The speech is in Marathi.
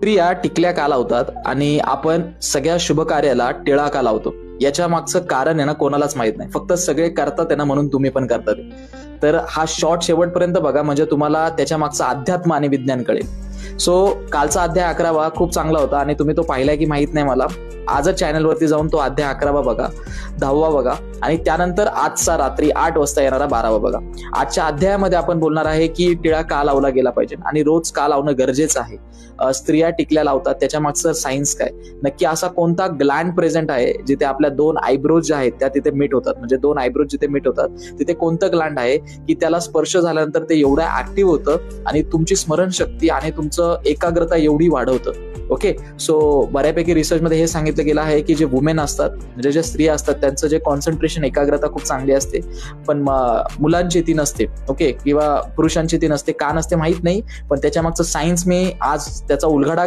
स्त्रिया टिकल्या का लावतात आणि आपण सगळ्या शुभ कार्याला टिळा का लावतो? याच्या मागचं कारण आहे ना कोणालाच माहित नाही. फक्त सगळे करतात ना म्हणून तुम्ही पण करतात. तर हा शॉर्ट शेवटपर्यंत बघा, म्हणजे तुम्हाला त्याच्या मागचं अध्यात्म आणि विज्ञान कळेल. सो कालचा अध्याय 11वा खूप चांगला होता आणि तुम्ही तो पाहिलाय की माहित नाही मला. आजच चॅनलवरती जाऊन तो अध्याय 11वा बघा, 10वा बघा आणि त्यानंतर आजचा रात्री 8 वाजता येणारा 12वा बघा. आजच्या अध्यायामध्ये आपण बोलणार आहे की टिळा का लावला गेला पाहिजे आणि रोज का लावणं गरजेचं आहे. स्त्रिया टिकल्या लावतात त्याच्या मागचं सायन्स काय, नक्की असा कोणता ग्लँड प्रेझेंट आहे जिथे आपल्या 2 आयब्रोज ज्या आहेत त्या तिथे मीट होतात, म्हणजे 2 आयब्रोज जिथे मीट होतात तिथे कोणतं ग्लँड आहे की त्याला स्पर्श झाल्यानंतर ते एवढं ऍक्टिव्ह होतं आणि तुमची स्मरणशक्ती आणि तुमचं एकाग्रता एवढी वाढवतं. ओके, सो बऱ्यापैकी रिसर्च मध्ये हे सांगितलं गेलं आहे की जे वुमेन असतात, म्हणजे जे स्त्रिया असतात त्यांचं जे कॉन्सन्ट्रेशन, एकाग्रता खूप चांगली असते, पण मुलांची ती नसते. ओके, किंवा पुरुषांची ती नसते. का नसते माहित नाही, पण त्याच्या मागचं सायन्स मी आज त्याचा उलगडा